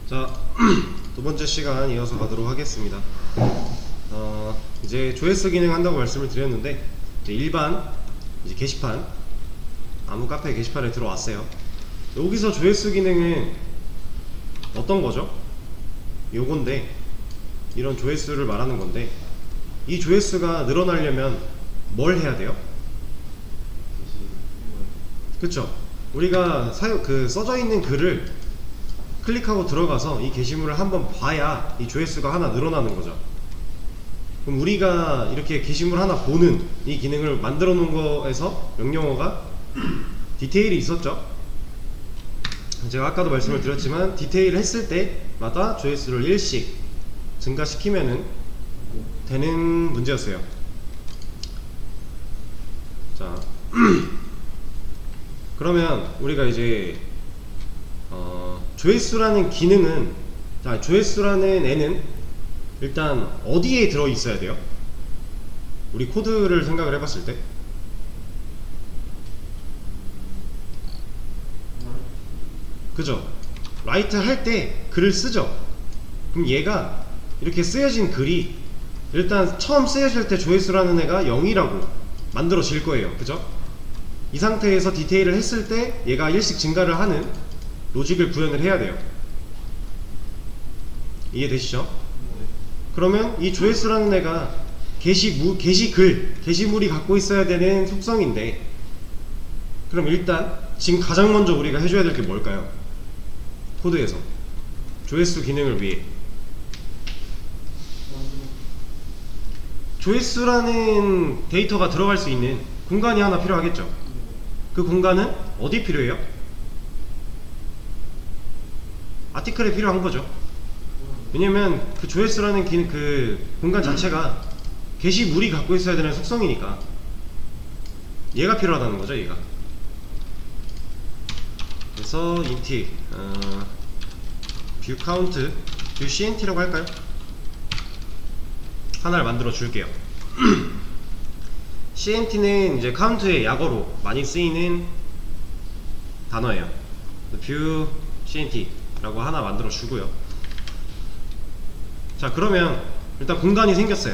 자, 두 번째 시간 이어서 가도록 하겠습니다. 이제 조회수 기능 한다고 말씀을 드렸는데, 이제 일반 이제 게시판, 아무 카페 게시판에 들어왔어요. 여기서 조회수 기능은 어떤 거죠? 요건데, 이런 조회수를 말하는 건데, 이 조회수가 늘어나려면 뭘 해야 돼요? 그쵸? 우리가 써져 있는 글을 클릭하고 들어가서 이 게시물을 한번 봐야 이 조회수가 하나 늘어나는 거죠. 그럼 우리가 이렇게 게시물 하나 보는 이 기능을 만들어 놓은 거에서 명령어가 디테일이 있었죠. 제가 아까도 말씀을 드렸지만 디테일 했을 때마다 조회수를 1씩 증가시키면은 되는 문제였어요. 자, 그러면 우리가 이제 조회수라는 기능은, 자, 조회수라는 애는 일단 어디에 들어 있어야 돼요? 우리 코드를 생각을 해봤을 때 그죠? 라이트 할 때 글을 쓰죠. 그럼 얘가 이렇게 쓰여진 글이 일단 처음 쓰여질 때 조회수라는 애가 0이라고 만들어질 거예요. 그죠? 이 상태에서 디테일을 했을 때 얘가 1씩 증가를 하는 로직을 구현을 해야 돼요. 이해되시죠? 그러면 이 조회수라는 애가 게시물이 갖고 있어야 되는 속성인데, 그럼 일단 지금 가장 먼저 우리가 해줘야 될 게 뭘까요? 코드에서 조회수 기능을 위해 조회수라는 데이터가 들어갈 수 있는 공간이 하나 필요하겠죠. 그 공간은 어디 필요해요? 아티클에 필요한 거죠. 왜냐면 그 조회수라는 그 공간 자체가 게시물이 갖고 있어야 되는 속성이니까 얘가 필요하다는 거죠. 얘가. 그래서 int view count view cnt라고 할까요? 하나를 만들어 줄게요. cnt는 이제 카운트의 약어로 많이 쓰이는 단어예요. view cnt 라고 하나 만들어 주고요. 자, 그러면 일단 공간이 생겼어요.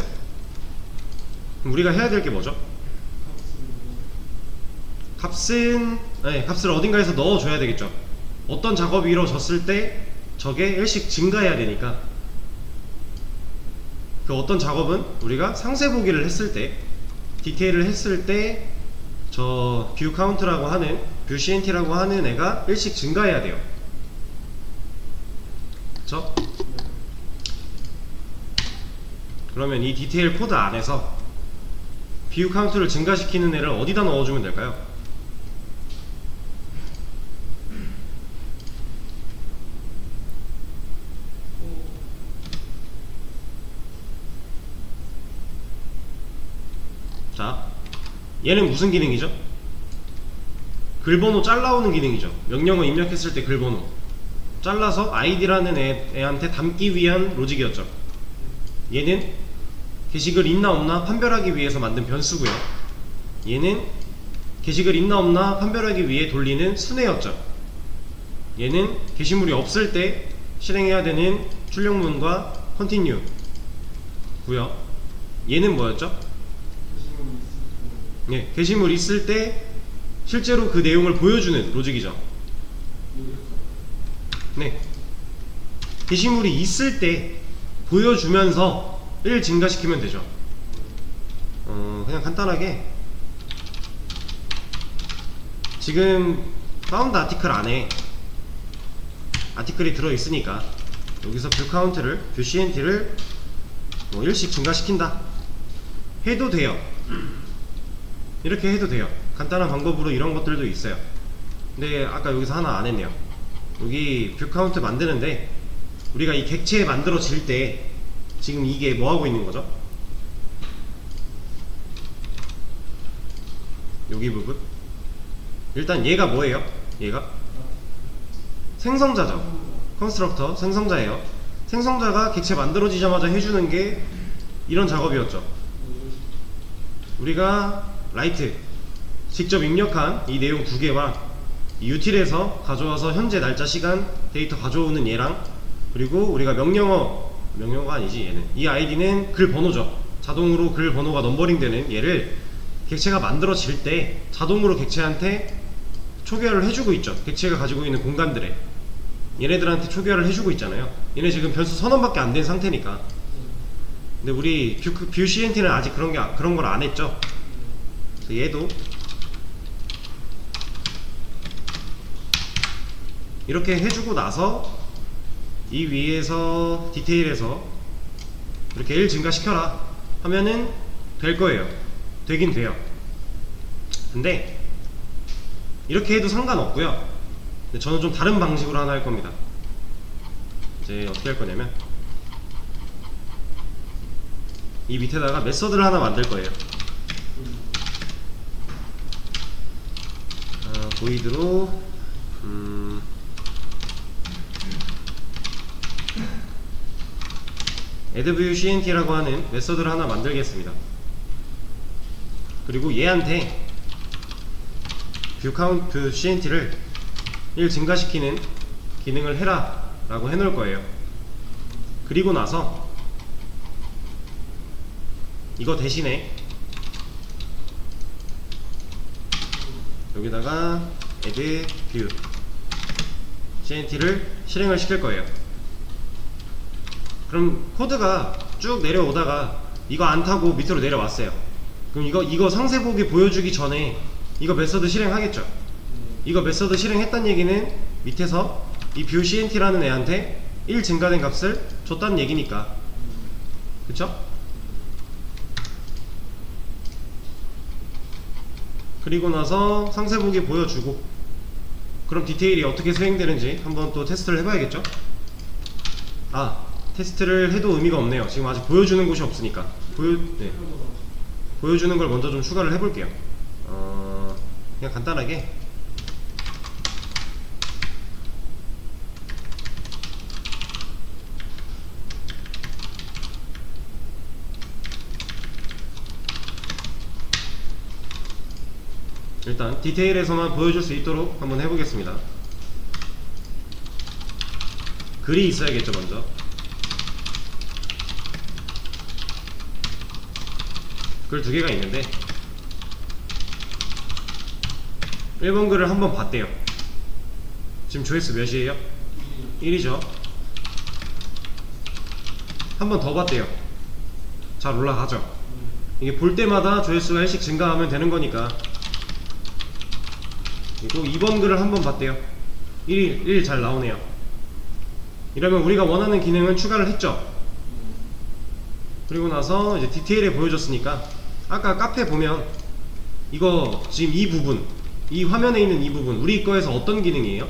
그럼 우리가 해야 될 게 뭐죠? 값을 어딘가에서 넣어줘야 되겠죠. 어떤 작업이 이루어졌을 때 저게 1씩 증가해야 되니까, 그 어떤 작업은 우리가 상세 보기를 했을 때, 디테일을 했을 때 저 뷰 카운트라고 하는, 뷰 cnt라고 하는 애가 1씩 증가해야 돼요. 그쵸? 그러면 이 디테일 코드 안에서 뷰 카운트를 증가시키는 애를 어디다 넣어주면 될까요? 자, 얘는 무슨 기능이죠? 글번호 잘라오는 기능이죠. 명령어 입력했을 때 글번호 잘라서 id라는 애한테 담기 위한 로직이었죠. 얘는 게시글 있나 없나 판별하기 위해서 만든 변수고요. 얘는 게시글 있나 없나 판별하기 위해 돌리는 순회였죠. 얘는 게시물이 없을 때 실행해야 되는 출력문과 continue 고요. 얘는 뭐였죠? 네, 게시물 있을 때 실제로 그 내용을 보여주는 로직이죠. 네, 게시물이 있을 때 보여주면서 1 증가시키면 되죠. 그냥 간단하게 지금 found 아티클 안에 아티클이 들어있으니까 여기서 뷰 카운트를, 뷰 cnt를 1씩 증가시킨다 해도 돼요. 이렇게 해도 돼요. 간단한 방법으로 이런 것들도 있어요. 근데 아까 여기서 하나 안 했네요. 여기 뷰 카운트 만드는데 우리가 이 객체 만들어질 때 지금 이게 뭐 하고 있는 거죠? 여기 부분. 일단 얘가 뭐예요? 얘가 생성자죠. 컨스트럭터 생성자예요. 생성자가 객체 만들어지자마자 해주는 게 이런 작업이었죠. 우리가 라이트 직접 입력한 이 내용 두 개와 이 util에서 가져와서 현재 날짜 시간 데이터 가져오는 얘랑 그리고 우리가 명령어가 아니지, 얘는 이 아이디는 글 번호죠. 자동으로 글 번호가 넘버링 되는 얘를 객체가 만들어질 때 자동으로 객체한테 초기화를 해주고 있죠. 객체가 가지고 있는 공간들에 얘네들한테 초기화를 해주고 있잖아요. 얘네 지금 변수 선언밖에 안 된 상태니까. 근데 우리 뷰 CNT는 아직 그런 걸 안 했죠. 그래서 얘도 이렇게 해주고 나서 이 위에서 디테일에서 이렇게 1 증가시켜라 하면은 될 거예요. 되긴 돼요. 근데 이렇게 해도 상관없고요. 근데 저는 좀 다른 방식으로 하나 할 겁니다. 이제 어떻게 할 거냐면 이 밑에다가 메서드를 하나 만들 거예요. 보이드로 addViewCNT라고 하는 메서드를 하나 만들겠습니다. 그리고 얘한테 ViewCNT를 1 증가시키는 기능을 해라 라고 해놓을 거예요. 그리고 나서 이거 대신에 여기다가 addViewCNT를 실행을 시킬 거예요. 그럼 코드가 쭉 내려오다가 이거 안 타고 밑으로 내려왔어요. 그럼 이거 상세 보기 보여주기 전에 이거 메서드 실행하겠죠. 이거 메서드 실행했단 얘기는 밑에서 이 ViewCNT라는 애한테 1 증가된 값을 줬다는 얘기니까. 그쵸? 그리고 나서 상세 보기 보여주고 그럼 디테일이 어떻게 수행되는지 한번 또 테스트를 해봐야겠죠? 테스트를 해도 의미가 없네요. 지금 아직 보여주는 곳이 없으니까 보여주는 걸 먼저 좀 추가를 해볼게요. 그냥 간단하게 일단 디테일에서만 보여줄 수 있도록 한번 해보겠습니다. 글이 있어야겠죠. 먼저 글 2개가 있는데 1번 글을 한번 봤대요. 지금 조회수 몇이에요? 1이죠. 한 번 더 봤대요. 잘 올라가죠. 이게 볼 때마다 조회수가 1씩 증가하면 되는 거니까. 그리고 2번 글을 한 번 봤대요. 1 잘 나오네요. 이러면 우리가 원하는 기능은 추가를 했죠. 그리고 나서 이제 디테일에 보여줬으니까 아까 카페 보면 이거 지금 이 부분, 이 화면에 있는 이 부분 우리 거에서 어떤 기능이에요?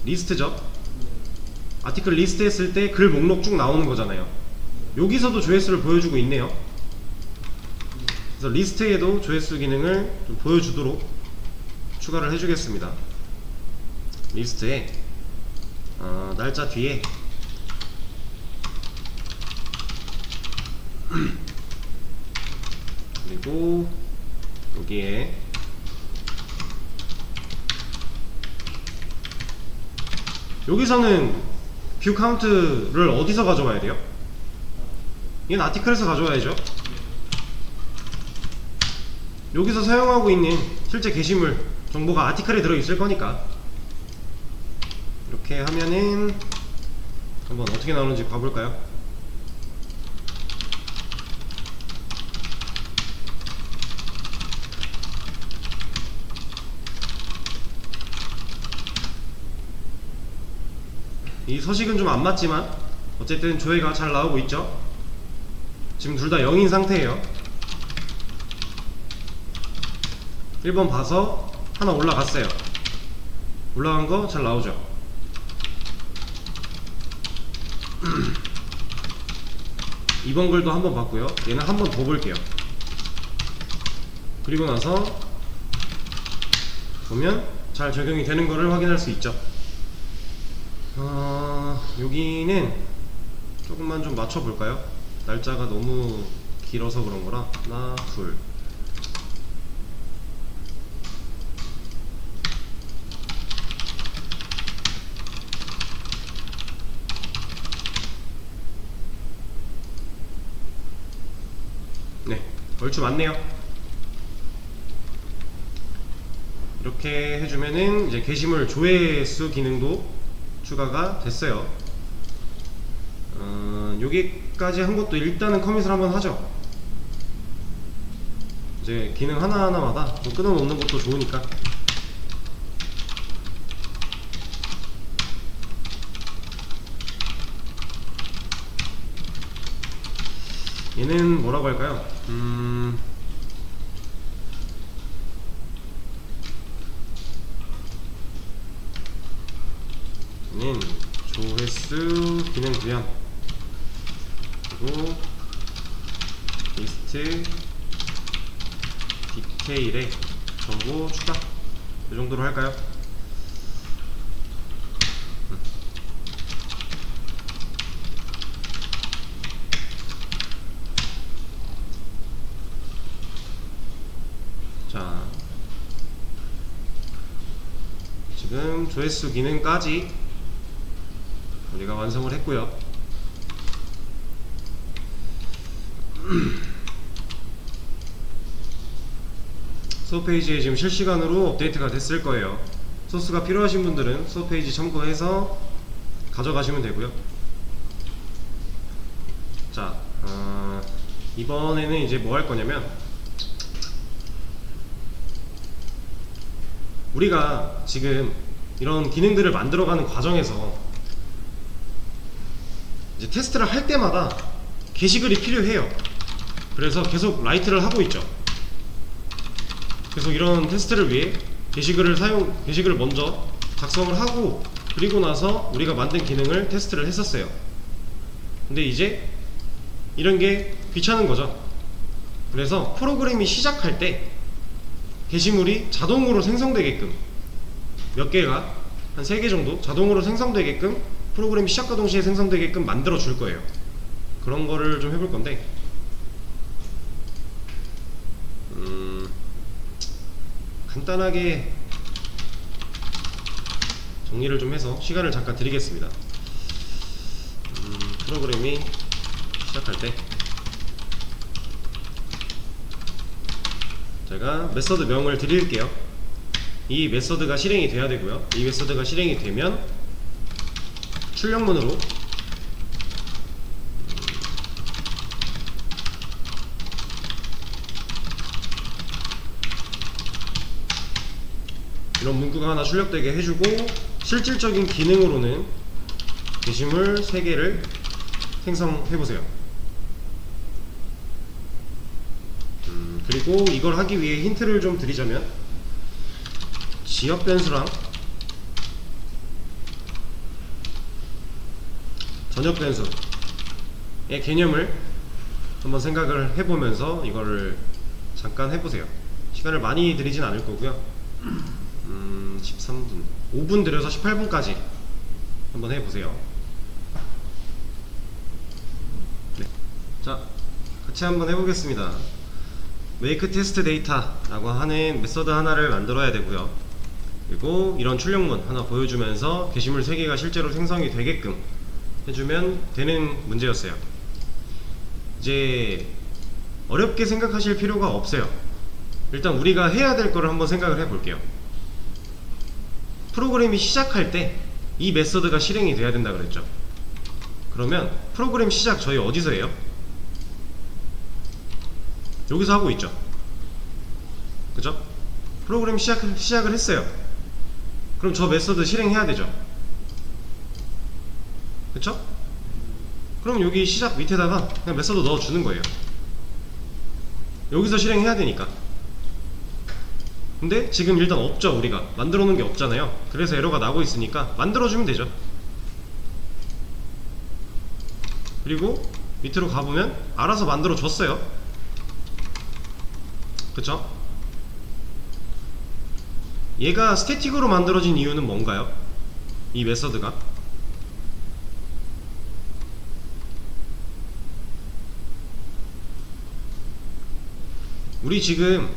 리스트죠. 아티클 리스트 했을 때 글 목록 쭉 나오는 거잖아요. 여기서도 조회수를 보여주고 있네요. 그래서 리스트에도 조회수 기능을 좀 보여주도록 추가를 해주겠습니다. 리스트에 날짜 뒤에 그리고 여기에 여기서는 뷰 카운트를 어디서 가져와야 돼요? 이건 아티클에서 가져와야죠. 여기서 사용하고 있는 실제 게시물 정보가 아티클에 들어있을 거니까 이렇게 하면은 한번 어떻게 나오는지 봐볼까요? 이 서식은 좀 안 맞지만 어쨌든 조회가 잘 나오고 있죠. 지금 둘 다 0인 상태예요. 1번 봐서 하나 올라갔어요. 올라간 거 잘 나오죠. 이번 글도 한번 봤고요. 얘는 한 번 더 볼게요. 그리고 나서 보면 잘 적용이 되는 거를 확인할 수 있죠. 여기는 조금만 좀 맞춰볼까요? 날짜가 너무 길어서 그런 거라. 하나, 둘. 얼추 맞네요. 이렇게 해주면은 이제 게시물 조회수 기능도 추가가 됐어요. 여기까지 한 것도 일단은 커밋을 한번 하죠. 이제 기능 하나하나마다 좀 끊어놓는 것도 좋으니까. 얘는 뭐라고 할까요? 얘는 조회수 기능 구현, 그리고 리스트 디테일에 정보 추가, 이 정도로 할까요? 자, 지금 조회수 기능까지 우리가 완성을 했고요. 수업 페이지에 지금 실시간으로 업데이트가 됐을 거예요. 소스가 필요하신 분들은 수업 페이지 참고해서 가져가시면 되고요. 자, 이번에는 이제 뭐 할 거냐면, 우리가 지금 이런 기능들을 만들어가는 과정에서 이제 테스트를 할 때마다 게시글이 필요해요. 그래서 계속 라이트를 하고 있죠. 계속 이런 테스트를 위해 게시글을 먼저 작성을 하고, 그리고 나서 우리가 만든 기능을 테스트를 했었어요. 근데 이제 이런 게 귀찮은 거죠. 그래서 프로그램이 시작할 때 게시물이 자동으로 생성되게끔, 몇 개가 한 3개 정도 자동으로 생성되게끔, 프로그램이 시작과 동시에 생성되게끔 만들어 줄 거예요. 그런 거를 좀 해볼 건데, 간단하게 정리를 좀 해서 시간을 잠깐 드리겠습니다. 프로그램이 시작할 때 제가 메서드 명을 드릴게요. 이 메서드가 실행이 돼야 되고요. 이 메서드가 실행이 되면 출력문으로 이런 문구가 하나 출력되게 해주고, 실질적인 기능으로는 게시물 3개를 생성해보세요. 그리고 이걸 하기 위해 힌트를 좀 드리자면, 지역 변수랑 전역 변수의 개념을 한번 생각을 해보면서 이거를 잠깐 해보세요. 시간을 많이 들이진 않을 거고요. 13분, 5분 들여서 18분까지 한번 해보세요. 네. 자, 같이 한번 해보겠습니다. make test data라고 하는 메서드 하나를 만들어야 되고요. 그리고 이런 출력문 하나 보여주면서 게시물 3개가 실제로 생성이 되게끔 해주면 되는 문제였어요. 이제 어렵게 생각하실 필요가 없어요. 일단 우리가 해야 될 거를 한번 생각을 해볼게요. 프로그램이 시작할 때 이 메서드가 실행이 돼야 된다 그랬죠. 그러면 프로그램 시작 저희 어디서 해요? 여기서 하고 있죠. 그죠? 프로그램 시작을 했어요. 그럼 저 메서드 실행해야 되죠. 그쵸? 그럼 여기 시작 밑에다가 그냥 메서드 넣어주는 거예요. 여기서 실행해야 되니까. 근데 지금 일단 없죠. 우리가 만들어 놓은 게 없잖아요. 그래서 에러가 나고 있으니까 만들어주면 되죠. 그리고 밑으로 가보면 알아서 만들어 줬어요. 그쵸? 얘가 스태틱으로 만들어진 이유는 뭔가요? 이 메서드가 우리 지금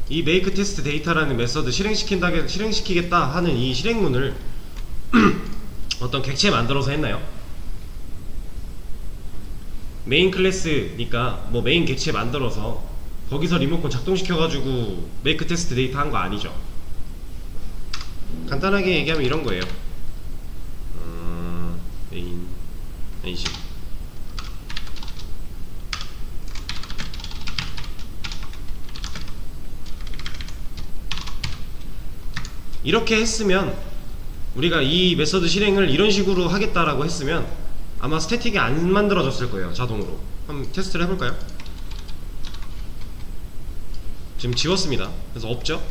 이 make test data라는 메서드 실행시키겠다 하는 이 실행문을 어떤 객체 만들어서 했나요? 메인 클래스니까 뭐 메인 객체 만들어서 거기서 리모컨 작동시켜가지고 메이크 테스트 데이터 한 거 아니죠. 간단하게 얘기하면 이런 거예요. 메인 엔신 이렇게 했으면, 우리가 이 메서드 실행을 이런 식으로 하겠다라고 했으면 아마 스태틱이 안 만들어졌을 거예요, 자동으로. 한번 테스트를 해볼까요? 지금 지웠습니다. 그래서 없죠?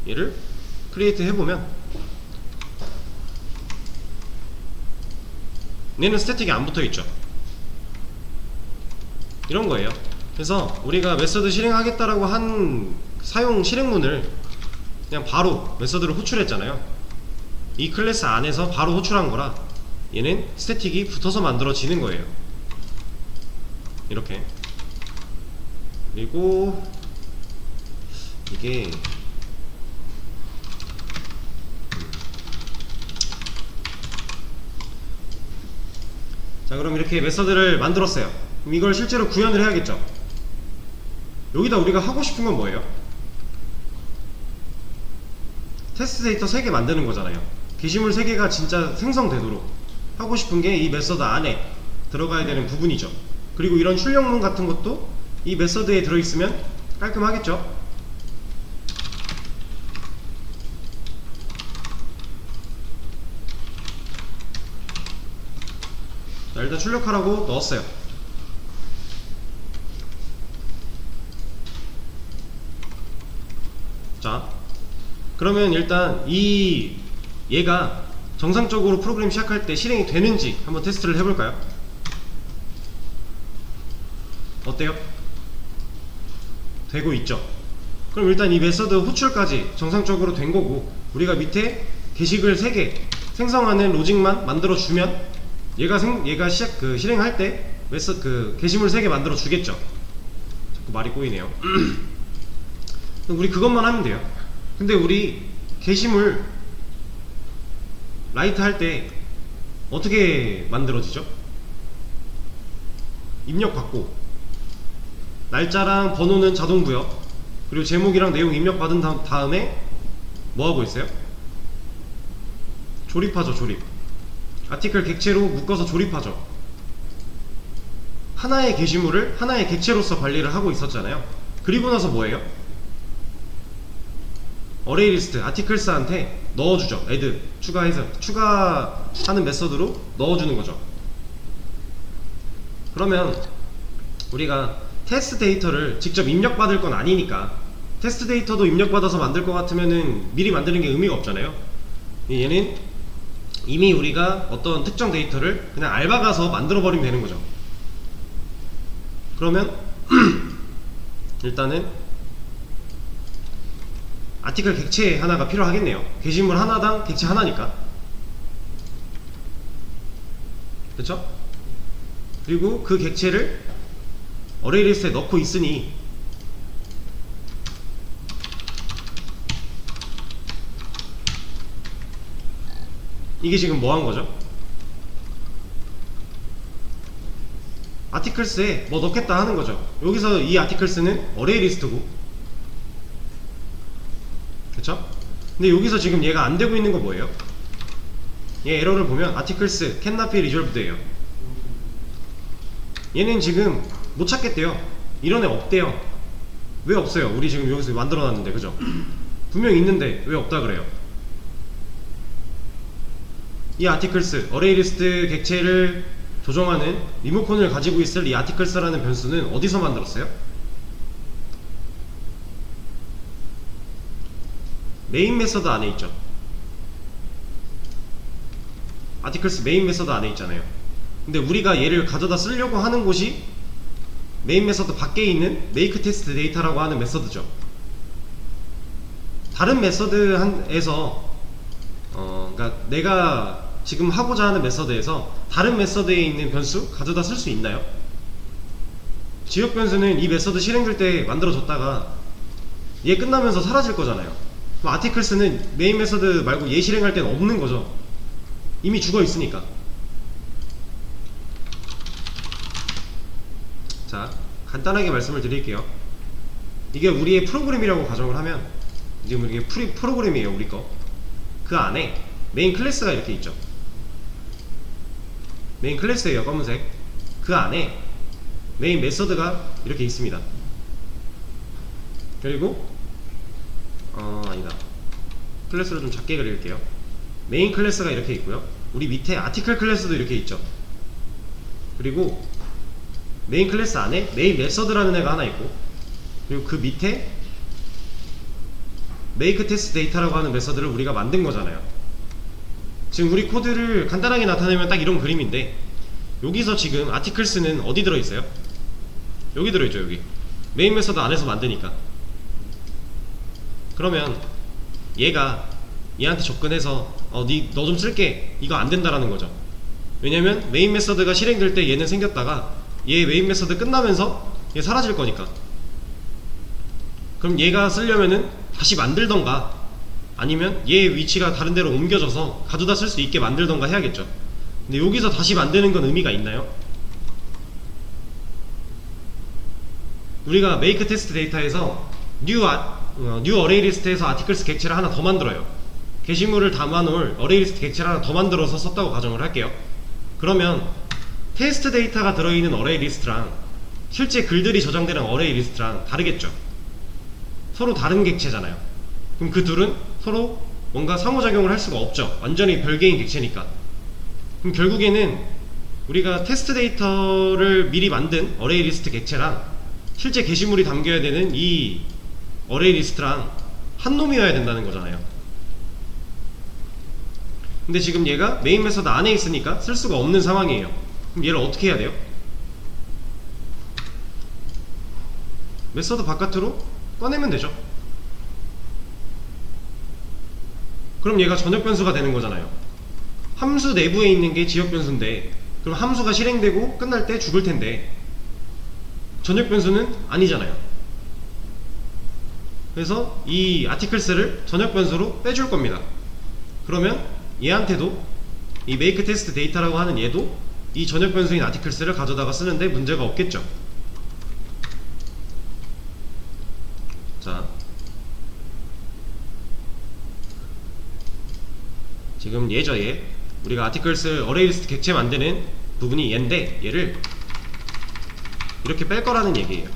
얘를 크리에이트 해보면 얘는 스태틱이 안 붙어있죠. 이런 거예요. 그래서 우리가 메서드 실행하겠다라고 한 사용 실행문을 그냥 바로 메서드를 호출했잖아요. 이 클래스 안에서 바로 호출한 거라 얘는 스태틱이 붙어서 만들어지는 거예요. 이렇게. 그리고 이게 자, 그럼 이렇게 메서드를 만들었어요. 그럼 이걸 실제로 구현을 해야겠죠. 여기다 우리가 하고 싶은 건 뭐예요? 테스트 데이터 3개 만드는 거잖아요. 게시물 3개가 진짜 생성되도록 하고 싶은 게 이 메서드 안에 들어가야 되는 부분이죠. 그리고 이런 출력문 같은 것도 이 메서드에 들어있으면 깔끔하겠죠. 자, 일단 출력하라고 넣었어요. 자, 그러면 일단 얘가 정상적으로 프로그램 시작할 때 실행이 되는지 한번 테스트를 해볼까요? 어때요? 되고 있죠? 그럼 일단 이 메서드 호출까지 정상적으로 된 거고, 우리가 밑에 게시글 3개 생성하는 로직만 만들어주면 얘가 실행할 때 게시물 3개 만들어 주겠죠. 자꾸 말이 꼬이네요. 우리 그것만 하면 돼요. 근데 우리 게시물 라이트 할 때 어떻게 만들어지죠? 입력받고 날짜랑 번호는 자동 부여, 그리고 제목이랑 내용 입력받은 다음에 뭐하고 있어요? 조립하죠. 조립. 아티클 객체로 묶어서 조립하죠. 하나의 게시물을 하나의 객체로서 관리를 하고 있었잖아요. 그리고 나서 뭐예요? 어레이 리스트 아티클스한테 넣어주죠. 애드 추가하는 메서드로 넣어주는 거죠. 그러면 우리가 테스트 데이터를 직접 입력받을 건 아니니까, 테스트 데이터도 입력받아서 만들 것 같으면은 미리 만드는 게 의미가 없잖아요. 얘는 이미 우리가 어떤 특정 데이터를 그냥 알박아서 만들어 버리면 되는 거죠. 그러면 일단은 아티클 객체 하나가 필요하겠네요. 게시물 하나당 객체 하나니까. 그쵸? 그리고 그 객체를 어레이 리스트에 넣고 있으니 이게 지금 뭐 한 거죠? 아티클스에 뭐 넣겠다 하는 거죠. 여기서 이 아티클스는 어레이 리스트고, 그쵸? 근데 여기서 지금 얘가 안 되고 있는 거 뭐예요? 얘 에러를 보면 아티클스 cannot be resolved 예요. 얘는 지금 못 찾겠대요. 이런 애 없대요. 왜 없어요? 우리 지금 여기서 만들어 놨는데, 그죠? 분명 있는데 왜 없다 그래요? 이 아티클스 어레이 리스트 객체를 조정하는 리모컨을 가지고 있을 이 아티클스라는 변수는 어디서 만들었어요? 메인 메서드 안에 있죠. 아티클스 메인 메서드 안에 있잖아요. 근데 우리가 얘를 가져다 쓰려고 하는 곳이 메인 메서드 밖에 있는 make test data라고 하는 메서드죠. 다른 메서드에서 그러니까 내가 지금 하고자 하는 메서드에서 다른 메서드에 있는 변수 가져다 쓸 수 있나요? 지역 변수는 이 메서드 실행될 때 만들어졌다가 얘 끝나면서 사라질 거잖아요. 그럼 아티클스는 메인 메서드 말고 얘 실행할 때는 없는 거죠. 이미 죽어 있으니까. 자, 간단하게 말씀을 드릴게요. 이게 우리의 프로그램이라고 가정을 하면 지금 이게 프로그램이에요. 우리 거. 그 안에 메인 클래스가 이렇게 있죠. 메인 클래스예요. 검은색. 그 안에 메인 메서드가 이렇게 있습니다. 그리고 아니다. 클래스를 좀 작게 그릴게요. 메인 클래스가 이렇게 있고요. 우리 밑에 아티클 클래스도 이렇게 있죠. 그리고 메인 클래스 안에 메인 메서드라는 애가 하나 있고, 그리고 그 밑에 make test data라고 하는 메서드를 우리가 만든 거잖아요. 지금 우리 코드를 간단하게 나타내면 딱 이런 그림인데, 여기서 지금 articles는 어디 들어있어요? 여기 들어있죠. 여기 메인 메서드 안에서 만드니까. 그러면 얘가 얘한테 접근해서 너 좀 쓸게, 이거 안 된다라는 거죠. 왜냐면 메인 메서드가 실행될 때 얘는 생겼다가 얘 메인 메서드 끝나면서 얘 사라질 거니까. 그럼 얘가 쓰려면은 다시 만들던가 아니면 얘 위치가 다른 데로 옮겨져서 가져다 쓸 수 있게 만들던가 해야겠죠. 근데 여기서 다시 만드는 건 의미가 있나요? 우리가 make test data에서 new array list에서 articles 객체를 하나 더 만들어요. 게시물을 담아놓을 array list 객체를 하나 더 만들어서 썼다고 가정을 할게요. 그러면 테스트 데이터가 들어있는 array list랑 실제 글들이 저장되는 array list랑 다르겠죠. 서로 다른 객체잖아요. 그럼 그 둘은 서로 뭔가 상호작용을 할 수가 없죠. 완전히 별개인 객체니까. 그럼 결국에는 우리가 테스트 데이터를 미리 만든 array list 객체랑 실제 게시물이 담겨야 되는 이 array list랑 한 놈이어야 된다는 거잖아요. 근데 지금 얘가 메인 메서드 안에 있으니까 쓸 수가 없는 상황이에요. 그럼 얘를 어떻게 해야 돼요? 메서드 바깥으로 꺼내면 되죠. 그럼 얘가 전역 변수가 되는 거잖아요. 함수 내부에 있는 게 지역 변수인데, 그럼 함수가 실행되고 끝날 때 죽을 텐데 전역 변수는 아니잖아요. 그래서 이 articles를 전역 변수로 빼줄 겁니다. 그러면 얘한테도 이 make test data라고 하는 얘도 이 전역 변수인 articles를 가져다가 쓰는데 문제가 없겠죠. 자, 지금 얘죠. 얘 우리가 articles array list 객체 만드는 부분이 얘인데, 얘를 이렇게 뺄 거라는 얘기예요.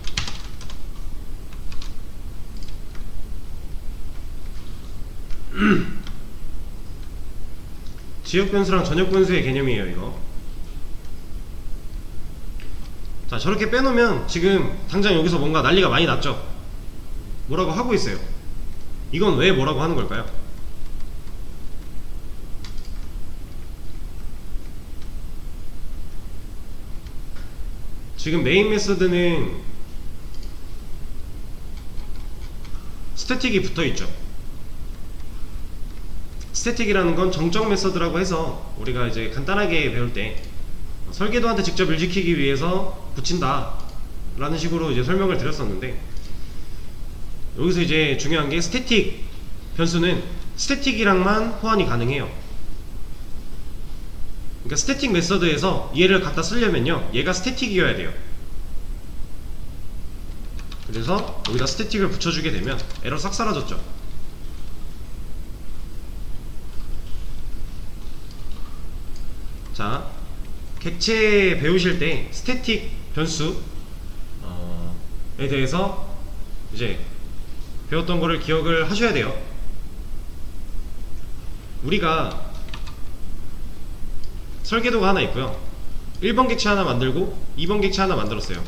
지역 변수랑 전역 변수의 개념이에요, 이거. 자, 저렇게 빼놓으면 지금 당장 여기서 뭔가 난리가 많이 났죠. 뭐라고 하고 있어요. 이건 왜 뭐라고 하는 걸까요? 지금 메인 메서드는 스태틱이 붙어있죠. 스태틱이라는 건 정적 메서드라고 해서 우리가 이제 간단하게 배울 때 설계도한테 직접 일 지키기 위해서 붙인다 라는 식으로 이제 설명을 드렸었는데, 여기서 이제 중요한 게 스태틱 변수는 스태틱이랑만 호환이 가능해요. 그러니까 스태틱 메서드에서 얘를 갖다 쓰려면요, 얘가 스태틱이어야 돼요. 그래서 여기다 스태틱을 붙여주게 되면 에러 싹 사라졌죠. 자, 객체 배우실 때 스태틱 변수에 대해서 이제 배웠던 거를 기억을 하셔야 돼요. 우리가 설계도가 하나 있고요. 1번 객체 하나 만들고 2번 객체 하나 만들었어요.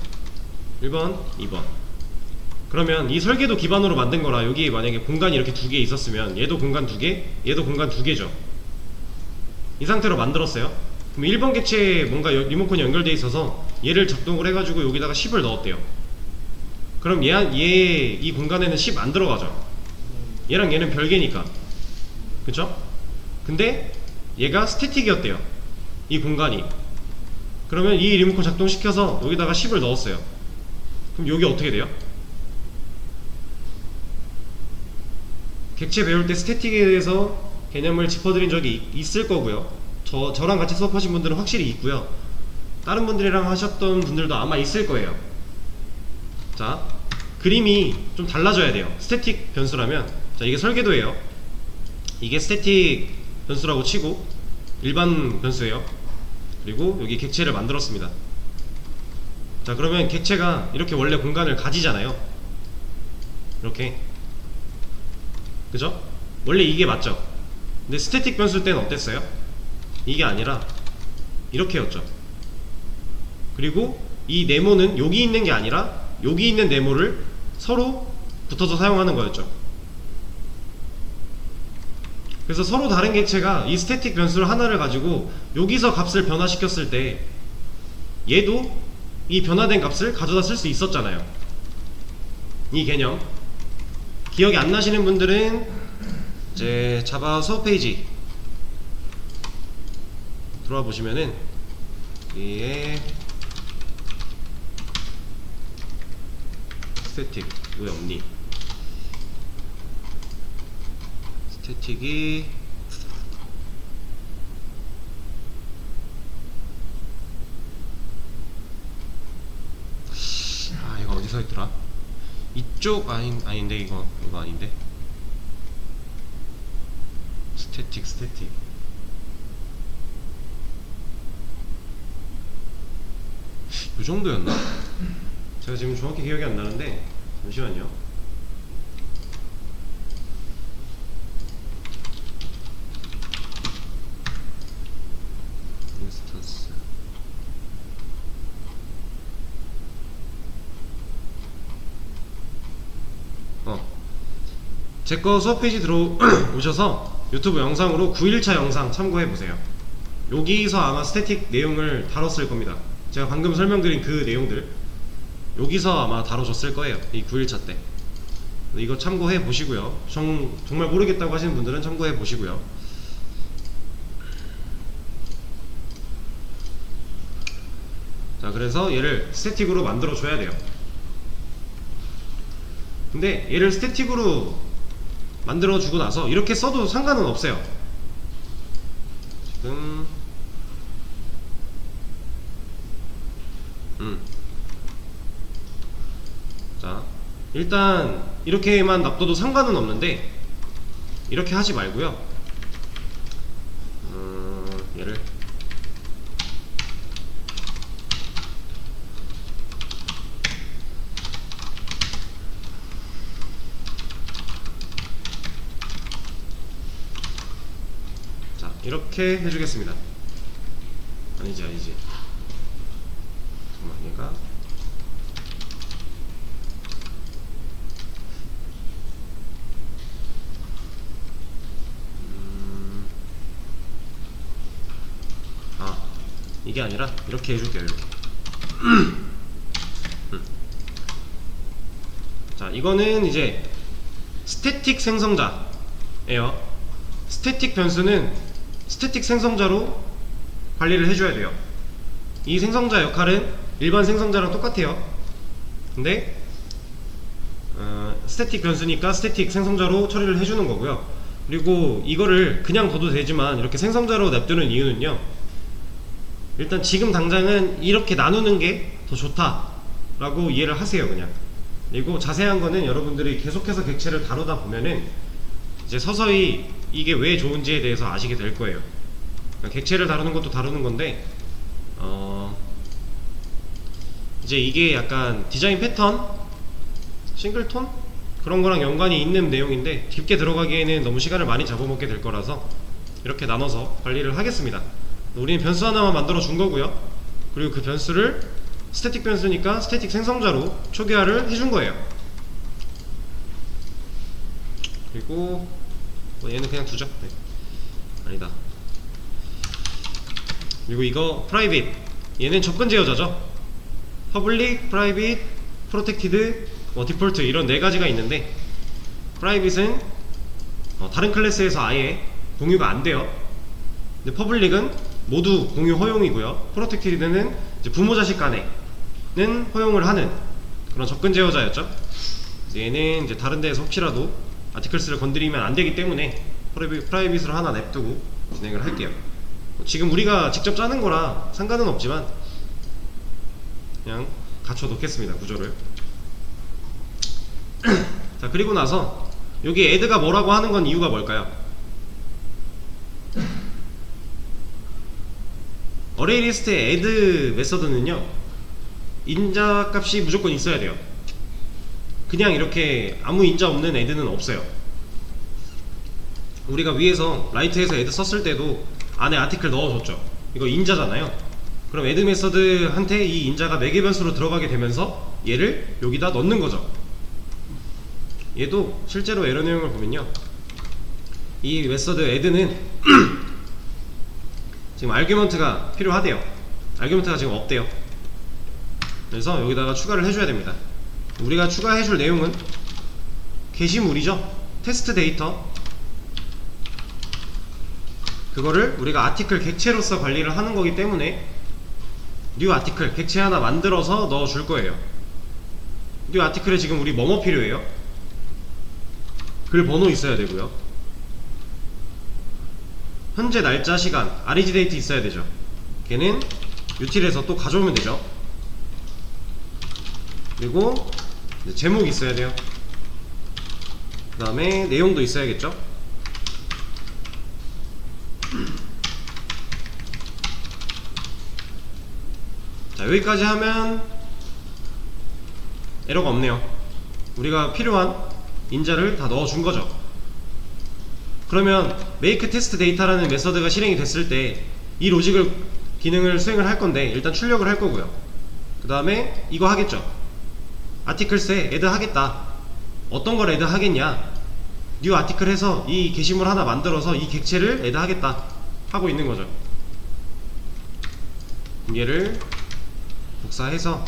1번, 2번. 그러면 이 설계도 기반으로 만든 거라 여기 만약에 공간이 이렇게 두 개 있었으면 얘도 공간 두 개, 얘도 공간 두 개죠. 이 상태로 만들었어요. 그럼 1번 객체에 뭔가 리모컨이 연결되어 있어서 얘를 작동을 해가지고 여기다가 10을 넣었대요. 그럼 얘 이 공간에는 10 안 들어가죠. 얘랑 얘는 별개니까. 그쵸? 근데 얘가 스태틱이었대요, 이 공간이. 그러면 이 리모컨 작동시켜서 여기다가 10을 넣었어요. 그럼 여기 어떻게 돼요? 객체 배울 때 스태틱에 대해서 개념을 짚어드린 적이 있을 거고요. 저랑 같이 수업하신 분들은 확실히 있고요. 다른 분들이랑 하셨던 분들도 아마 있을 거예요. 자, 그림이 좀 달라져야 돼요. 스태틱 변수라면. 자, 이게 설계도예요. 이게 스태틱 변수라고 치고 일반 변수예요. 그리고 여기 객체를 만들었습니다. 자, 그러면 객체가 이렇게 원래 공간을 가지잖아요. 이렇게, 그죠? 원래 이게 맞죠? 근데 스태틱 변수일 때는 어땠어요? 이게 아니라 이렇게였죠. 그리고 이 네모는 여기 있는 게 아니라 여기 있는 네모를 서로 붙어서 사용하는 거였죠. 그래서 서로 다른 객체가 이 스태틱 변수를 하나를 가지고 여기서 값을 변화시켰을 때 얘도 이 변화된 값을 가져다 쓸 수 있었잖아요. 이 개념 기억이 안 나시는 분들은 이제 자바 수업 페이지 들어와 보시면은 여기에 스태틱 왜 없니? 스태틱이 이거 어디서 있더라? 이쪽 아닌데 이거 아닌데. 스태틱 요 정도였나? 제가 지금 정확히 기억이 안 나는데 잠시만요. 인스턴스 제거 수업 페이지 들어오셔서 유튜브 영상으로 9일차 영상 참고해보세요. 여기서 아마 스태틱 내용을 다뤘을 겁니다. 제가 방금 설명드린 그 내용들 여기서 아마 다뤄줬을 거예요. 이 9일차 때. 이거 참고해 보시고요. 정말 모르겠다고 하시는 분들은 참고해 보시고요. 자, 그래서 얘를 스태틱으로 만들어 줘야 돼요. 근데 얘를 스태틱으로 만들어 주고 나서 이렇게 써도 상관은 없어요. 지금 자, 일단 이렇게만 놔둬도 상관은 없는데 이렇게 하지 말고요. 얘를 자, 이렇게 해주겠습니다. 아니지 잠깐만, 얘가 이게 아니라 이렇게 해줄게요. 이렇게 자, 이거는 이제 스태틱 생성자예요. 스태틱 변수는 스태틱 생성자로 관리를 해줘야 돼요. 이 생성자 역할은 일반 생성자랑 똑같아요. 근데 스태틱 변수니까 스태틱 생성자로 처리를 해주는 거고요. 그리고 이거를 그냥 둬도 되지만 이렇게 생성자로 냅두는 이유는요, 일단 지금 당장은 이렇게 나누는 게 더 좋다 라고 이해를 하세요. 그냥. 그리고 자세한 거는 여러분들이 계속해서 객체를 다루다 보면은 이제 서서히 이게 왜 좋은지에 대해서 아시게 될 거예요. 그러니까 객체를 다루는 것도 다루는 건데 이제 이게 약간 디자인 패턴, 싱글톤? 그런 거랑 연관이 있는 내용인데 깊게 들어가기에는 너무 시간을 많이 잡아먹게 될 거라서 이렇게 나눠서 관리를 하겠습니다. 우리는 변수 하나만 만들어 준 거고요. 그리고 그 변수를 스태틱 변수니까 스태틱 생성자로 초기화를 해준 거예요. 그리고 얘는 그냥 두죠. 네. 아니다. 그리고 이거 프라이빗, 얘는 접근 제어자죠. 퍼블릭, 프라이빗, 프로텍티드, 디폴트 이런 네 가지가 있는데 프라이빗은 다른 클래스에서 아예 공유가 안 돼요. 근데 퍼블릭은 모두 공유 허용이고요. 프로텍티드는 이제 부모 자식 간에는 허용을 하는 그런 접근 제어자였죠. 얘는 이제 다른 데에서 혹시라도 아티클스를 건드리면 안 되기 때문에 프라이빗으로 하나 냅두고 진행을 할게요. 지금 우리가 직접 짜는 거라 상관은 없지만 그냥 갖춰 놓겠습니다. 구조를. 자, 그리고 나서 여기 add가 뭐라고 하는 건 이유가 뭘까요? 어레이 리스트의 add 메서드는요, 인자 값이 무조건 있어야 돼요. 그냥 이렇게 아무 인자 없는 add는 없어요. 우리가 위에서 라이트에서 add 썼을 때도 안에 아티클 넣어줬죠. 이거 인자잖아요. 그럼 add 메서드한테 이 인자가 4개 변수로 들어가게 되면서 얘를 여기다 넣는 거죠. 얘도 실제로 에러 내용을 보면요, 이 메서드 add는 지금 아규먼트가 필요하대요. 아규먼트가 지금 없대요. 그래서 여기다가 추가를 해줘야 됩니다. 우리가 추가해줄 내용은 게시물이죠. 테스트 데이터, 그거를 우리가 아티클 객체로서 관리를 하는 거기 때문에 뉴 아티클 객체 하나 만들어서 넣어줄 거예요. 뉴 아티클에 지금 우리 뭐뭐 필요해요? 글 번호 있어야 되고요, 현재 날짜 시간 reg 데이트 있어야 되죠. 걔는 util에서 또 가져오면 되죠. 그리고 제목 있어야 돼요. 그 다음에 내용도 있어야겠죠. 자, 여기까지 하면 에러가 없네요. 우리가 필요한 인자를 다 넣어준 거죠. 그러면 make test data라는 메서드가 실행이 됐을 때 이 로직을 기능을 수행을 할 건데, 일단 출력을 할 거고요. 그 다음에 이거 하겠죠. 아티클스에 add 하겠다. 어떤 걸 add 하겠냐, new 아티클 해서 이 게시물 하나 만들어서 이 객체를 add 하겠다 하고 있는 거죠. 얘를 복사해서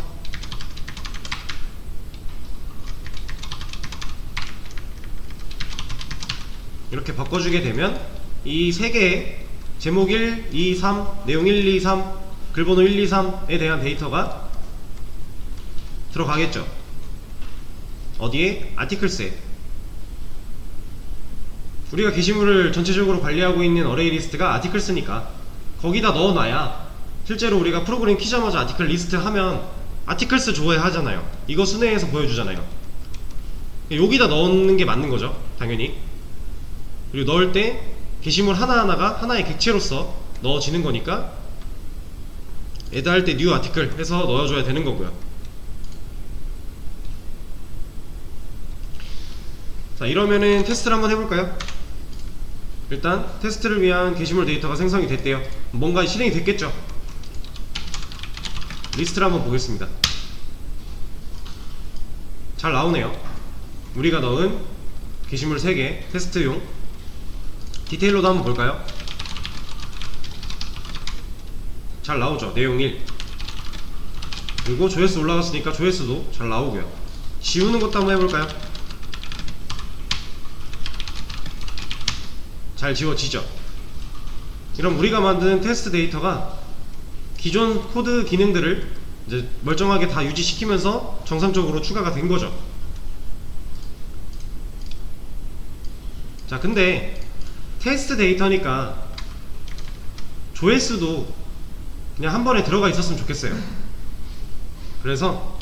이렇게 바꿔주게 되면 이 세 개의 제목 1, 2, 3, 내용 1, 2, 3, 글번호 1, 2, 3에 대한 데이터가 들어가겠죠. 어디에? 아티클스에. 우리가 게시물을 전체적으로 관리하고 있는 어레이 리스트가 아티클스니까 거기다 넣어놔야 실제로 우리가 프로그램 키자마자 아티클 리스트 하면 아티클스 조회 하잖아요. 이거 순회해서 보여주잖아요. 여기다 넣는 게 맞는 거죠, 당연히. 그리고 넣을 때 게시물 하나하나가 하나의 객체로서 넣어지는 거니까 add 할 때 new 아티클 해서 넣어줘야 되는 거고요. 자, 이러면은 테스트를 한번 해볼까요? 일단 테스트를 위한 게시물 데이터가 생성이 됐대요. 뭔가 실행이 됐겠죠. 리스트를 한번 보겠습니다. 잘 나오네요. 우리가 넣은 게시물 3개 테스트용. 디테일로도 한번 볼까요? 잘 나오죠. 내용 1. 그리고 조회수 올라갔으니까 조회수도 잘 나오고요. 지우는 것도 한번 해볼까요? 잘 지워지죠. 이럼 우리가 만든 테스트 데이터가 기존 코드 기능들을 이제 멀쩡하게 다 유지시키면서 정상적으로 추가가 된 거죠. 자, 근데 테스트 데이터니까 조회수도 그냥 한 번에 들어가 있었으면 좋겠어요. 그래서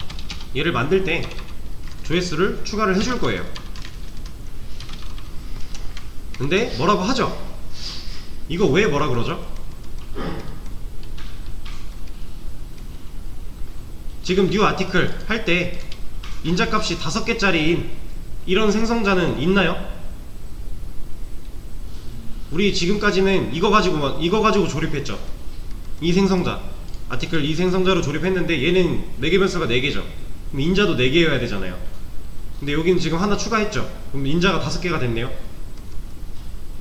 얘를 만들 때 조회수를 추가를 해줄 거예요. 근데 뭐라고 하죠? 이거 왜 뭐라 그러죠? 지금 new 아티클 할 때 인자값이 5개짜리인 이런 생성자는 있나요? 우리 지금까지는 이거 가지고 조립했죠. 이 생성자, 아티클 이 생성자로 조립했는데 얘는 4개 변수가 4개죠. 그럼 인자도 4개여야 되잖아요. 근데 여기는 지금 하나 추가했죠. 그럼 인자가 5개가 됐네요.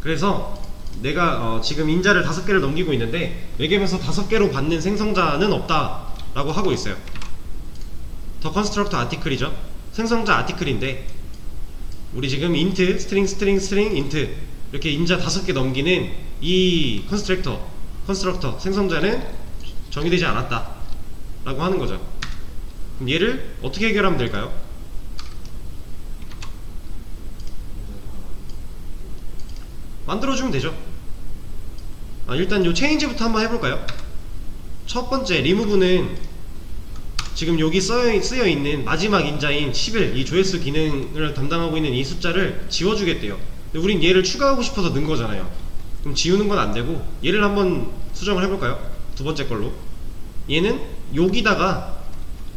그래서 내가 지금 인자를 5개를 넘기고 있는데 4개 변수 5개로 받는 생성자는 없다 라고 하고 있어요. 더 컨스트럭터 아티클이죠. 생성자 아티클인데 우리 지금 int, 스트링, int 이렇게 인자 5개 넘기는 이 컨스트럭터 생성자는 정의되지 않았다 라고 하는 거죠. 그럼 얘를 어떻게 해결하면 될까요? 만들어주면 되죠. 일단 요 체인지부터 한번 해볼까요? 첫 번째 리무브는 지금 여기 쓰여 있는 마지막 인자인 11, 이 조회수 기능을 담당하고 있는 이 숫자를 지워주겠대요. 근데 우린 얘를 추가하고 싶어서 넣은 거잖아요. 그럼 지우는 건 안 되고 얘를 한번 수정을 해볼까요? 두 번째 걸로. 얘는 여기다가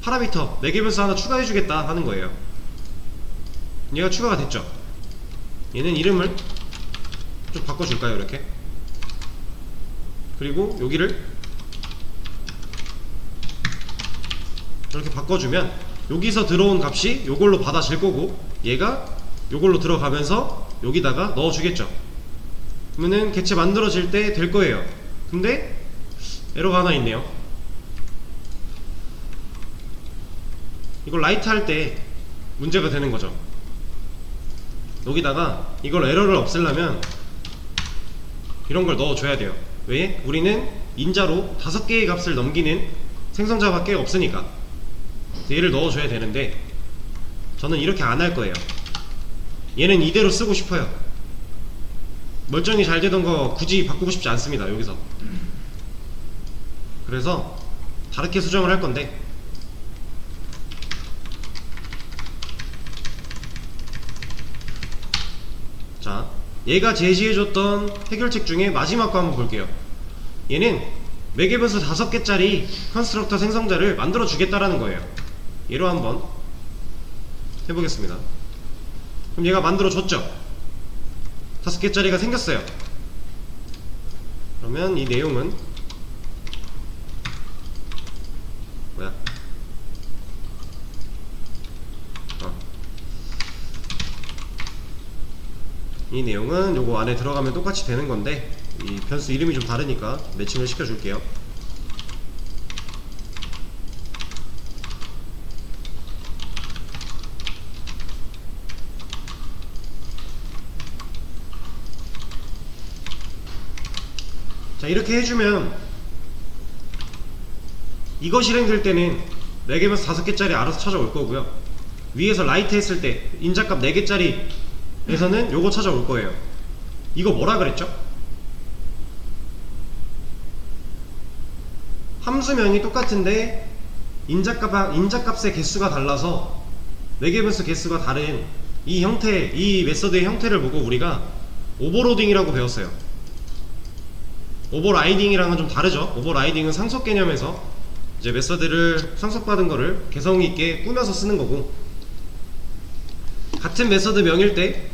파라미터 매개변수 하나 추가해주겠다 하는 거예요. 얘가 추가가 됐죠. 얘는 이름을 좀 바꿔줄까요? 이렇게. 그리고 여기를 이렇게 바꿔주면 여기서 들어온 값이 요걸로 받아질 거고 얘가 요걸로 들어가면서 여기다가 넣어주겠죠. 그러면은 객체 만들어질 때 될 거예요. 근데 에러가 하나 있네요. 이걸 라이트 할 때 문제가 되는 거죠. 여기다가 이걸 에러를 없애려면 이런 걸 넣어줘야 돼요. 왜? 우리는 인자로 5개의 값을 넘기는 생성자밖에 없으니까 얘를 넣어줘야 되는데 저는 이렇게 안 할 거예요. 얘는 이대로 쓰고 싶어요. 멀쩡히 잘 되던 거 굳이 바꾸고 싶지 않습니다. 여기서. 그래서 다르게 수정을 할 건데 자, 얘가 제시해줬던 해결책 중에 마지막 거 한번 볼게요. 얘는 매개변수 5개짜리 컨스트럭터 생성자를 만들어 주겠다라는 거예요. 얘로 한번 해보겠습니다. 그럼 얘가 만들어 줬죠. 5개짜리가 생겼어요. 그러면 이 내용은 뭐야? 이 내용은 요거 안에 들어가면 똑같이 되는 건데 이 변수 이름이 좀 다르니까 매칭을 시켜줄게요. 자, 이렇게 해주면 이거 실행될 때는 매개변수 5개짜리 알아서 찾아올 거고요. 위에서 라이트 했을 때 인자값 4개짜리 에서는 요거 찾아올 거예요. 이거 뭐라 그랬죠? 함수명이 똑같은데 인자값의 개수가 달라서 매개변수 개수가 다른 이 형태, 이 메서드의 형태를 보고 우리가 오버로딩이라고 배웠어요. 오버라이딩이랑은 좀 다르죠. 오버라이딩은 상속 개념에서 이제 메서드를 상속받은 거를 개성있게 꾸며서 쓰는 거고, 같은 메서드 명일 때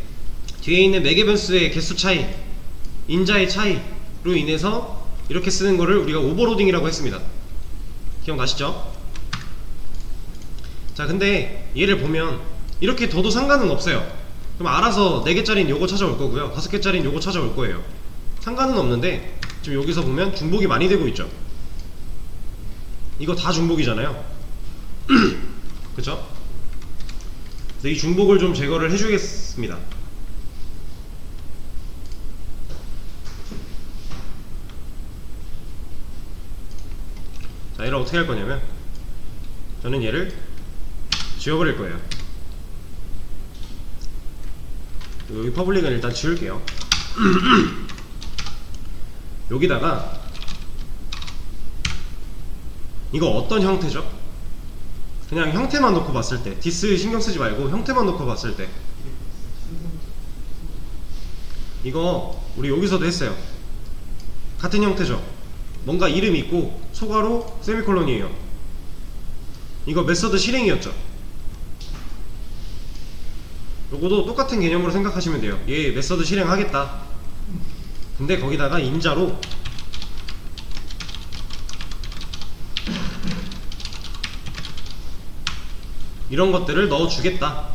뒤에 있는 매개변수의 개수 차이, 인자의 차이로 인해서 이렇게 쓰는 거를 우리가 오버로딩이라고 했습니다. 기억나시죠? 자, 근데 얘를 보면 이렇게 둬도 상관은 없어요. 그럼 알아서 4개짜리는 요거 찾아올 거고요, 5개짜리는 요거 찾아올 거예요. 상관은 없는데 지금 여기서 보면 중복이 많이 되고 있죠. 이거 다 중복이잖아요. 그쵸? 이 중복을 좀 제거를 해주겠습니다. 자, 얘를 어떻게 할 거냐면 저는 얘를 지워버릴 거예요. 여기 퍼블릭은 일단 지울게요. 여기다가 이거 어떤 형태죠? 그냥 형태만 놓고 봤을 때, 디스 신경 쓰지 말고 형태만 놓고 봤을 때 이거 우리 여기서도 했어요. 같은 형태죠. 뭔가 이름 있고 소괄호 세미콜론이에요. 이거 메서드 실행이었죠. 요거도 똑같은 개념으로 생각하시면 돼요. 얘 메서드 실행하겠다. 근데 거기다가 인자로 이런 것들을 넣어주겠다.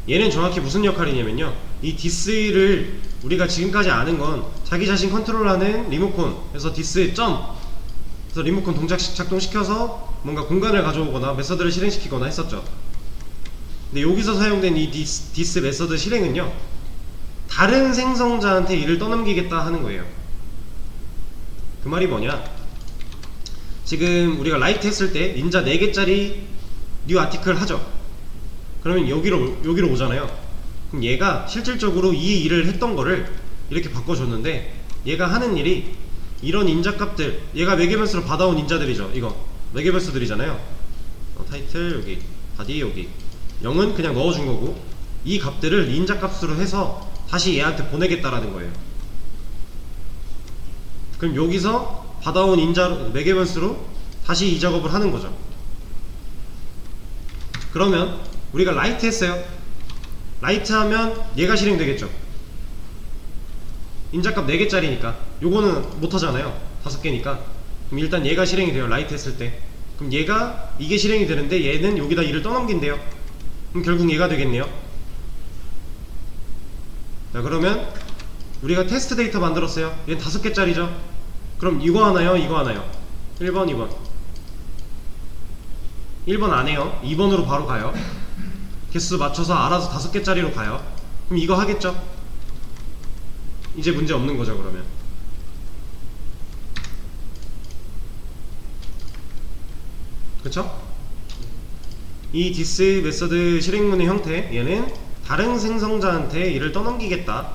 얘는 정확히 무슨 역할이냐면요, 이 디스를 우리가 지금까지 아는 건 자기 자신 컨트롤하는 리모컨에서 디스 점 그래서 리모컨 작동시켜서 뭔가 공간을 가져오거나 메서드를 실행시키거나 했었죠. 근데 여기서 사용된 이 디스 메서드 실행은요, 다른 생성자한테 일을 떠넘기겠다 하는 거예요. 그 말이 뭐냐, 지금 우리가 라이트 했을 때 인자 4개짜리 뉴 아티클 하죠. 그러면 여기로 오잖아요. 그럼 얘가 실질적으로 이 일을 했던 거를 이렇게 바꿔줬는데 얘가 하는 일이 이런 인자값들, 얘가 매개변수로 받아온 인자들이죠. 이거 매개변수들이잖아요. 타이틀 여기, 바디 여기, 0은 그냥 넣어준 거고, 이 값들을 인자값으로 해서 다시 얘한테 보내겠다라는 거예요. 그럼 여기서 받아온 인자 매개변수로 다시 이 작업을 하는 거죠. 그러면 우리가 라이트 했어요. 라이트 하면 얘가 실행되겠죠. 인자값 4개짜리니까 요거는 못하잖아요. 5개니까. 그럼 일단 얘가 실행이 돼요. 라이트 했을 때. 그럼 얘가 이게 실행이 되는데 얘는 여기다 2를 떠넘긴대요. 그럼 결국 얘가 되겠네요. 자, 그러면 우리가 테스트 데이터 만들었어요. 얘는 5개짜리죠. 그럼 이거 하나요? 이거 하나요? 1번 2번 1번 안해요. 2번으로 바로 가요. 개수 맞춰서 알아서 5개짜리로 가요. 그럼 이거 하겠죠? 이제 문제 없는 거죠. 그러면 그쵸? 이 디스 메서드 실행문의 형태, 얘는 다른 생성자한테 이를 떠넘기겠다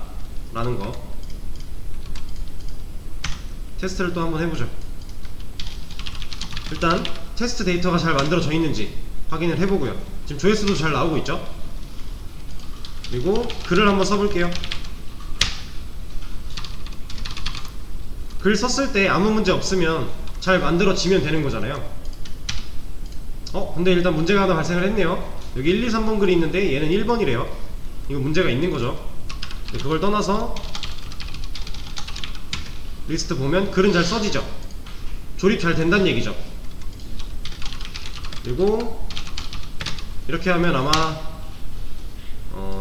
라는 거. 테스트를 또 한번 해보죠. 일단 테스트 데이터가 잘 만들어져 있는지 확인을 해보고요. 지금 조회수도 잘 나오고 있죠. 그리고 글을 한번 써볼게요. 글 썼을 때 아무 문제 없으면 잘 만들어지면 되는 거잖아요. 근데 일단 문제가 하나 발생을 했네요. 여기 1, 2, 3번 글이 있는데 얘는 1번이래요 이거 문제가 있는 거죠. 그걸 떠나서 리스트 보면 글은 잘 써지죠. 조립 잘 된다는 얘기죠. 그리고 이렇게 하면 아마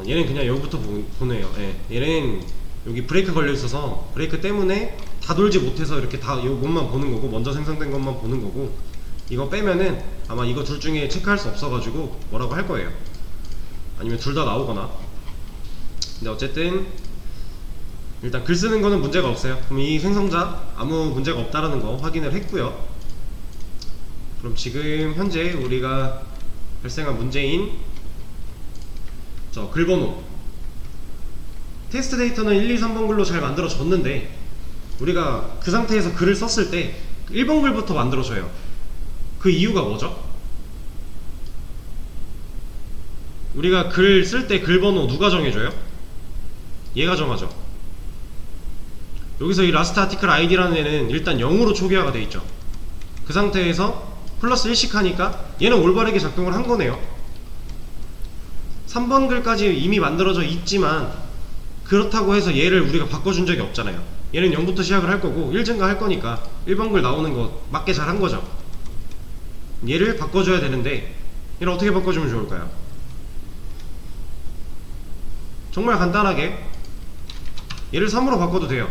얘는 그냥 여기부터 보내요. 얘는 여기 브레이크 걸려 있어서 브레이크 때문에 다 돌지 못해서 이렇게 다 요것만 보는 거고, 먼저 생성된 것만 보는 거고, 이거 빼면은 아마 이거 둘 중에 체크할 수 없어가지고 뭐라고 할 거예요. 아니면 둘 다 나오거나. 근데 어쨌든 일단 글 쓰는 거는 문제가 없어요. 그럼 이 생성자 아무 문제가 없다라는 거 확인을 했고요. 그럼 지금 현재 우리가 발생한 문제인 저 글번호, 테스트 데이터는 1, 2, 3번 글로 잘 만들어졌는데 우리가 그 상태에서 글을 썼을 때 1번 글부터 만들어줘요. 그 이유가 뭐죠? 우리가 글 쓸 때 글번호 누가 정해줘요? 얘가 정하죠. 여기서 이 라스트 아티클 아이디라는 애는 일단 0으로 초기화가 돼 있죠. 그 상태에서 플러스 1씩 하니까 얘는 올바르게 작동을 한 거네요. 3번 글까지 이미 만들어져 있지만 그렇다고 해서 얘를 우리가 바꿔준 적이 없잖아요. 얘는 0부터 시작을 할 거고 1 증가할 거니까 1번 글 나오는 거 맞게 잘 한 거죠. 얘를 바꿔줘야 되는데 얘를 어떻게 바꿔주면 좋을까요? 정말 간단하게 얘를 3으로 바꿔도 돼요.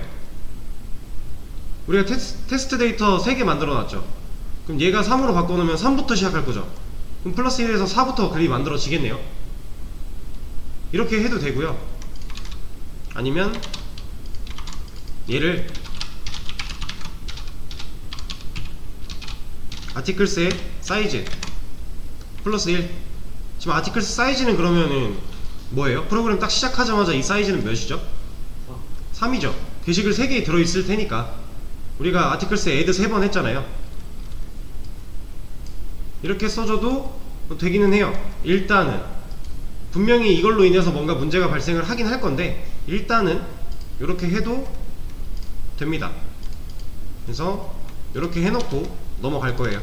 우리가 테스트 데이터 3개 만들어 놨죠. 그럼 얘가 3으로 바꿔놓으면 3부터 시작할 거죠. 그럼 플러스 1에서 4부터 글이 만들어지겠네요. 이렇게 해도 되고요. 아니면 얘를 아티클스의 사이즈 플러스 1. 지금 아티클스 사이즈는 그러면은 뭐예요? 프로그램 딱 시작하자마자 이 사이즈는 몇이죠? 3이죠. 게시글 3개 들어있을 테니까 우리가 아티클스에 add 3번 했잖아요. 이렇게 써줘도 되기는 해요. 일단은 분명히 이걸로 인해서 뭔가 문제가 발생을 하긴 할 건데 일단은 이렇게 해도 됩니다. 그래서 이렇게 해놓고 넘어갈 거예요.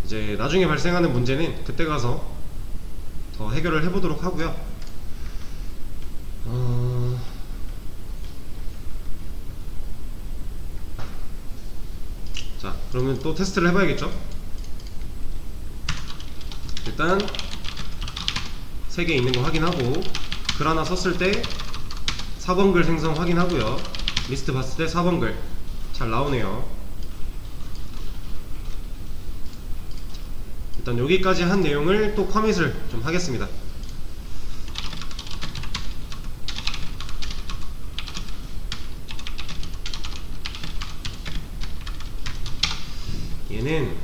이제 나중에 발생하는 문제는 그때 가서 더 해결을 해보도록 하고요. 자, 그러면 또 테스트를 해봐야겠죠? 일단 3개 있는 거 확인하고 글 하나 썼을 때 4번 글 생성 확인하고요. 리스트 봤을 때 4번 글 잘 나오네요. 일단 여기까지 한 내용을 또 커밋을 좀 하겠습니다. 얘는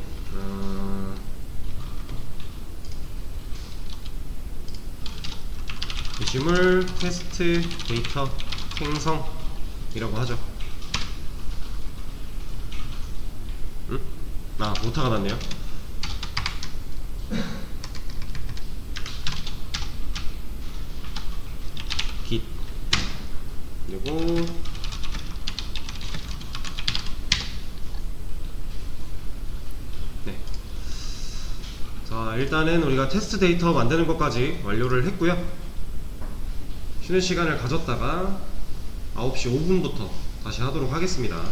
게시물 테스트 데이터 행성이라고 하죠. 응? 아, 오타가 났네요. 빛. 그리고 네. 자, 일단은 우리가 테스트 데이터 만드는 것까지 완료를 했고요. 쉬는 시간을 가졌다가 9시 5분부터 다시 하도록 하겠습니다.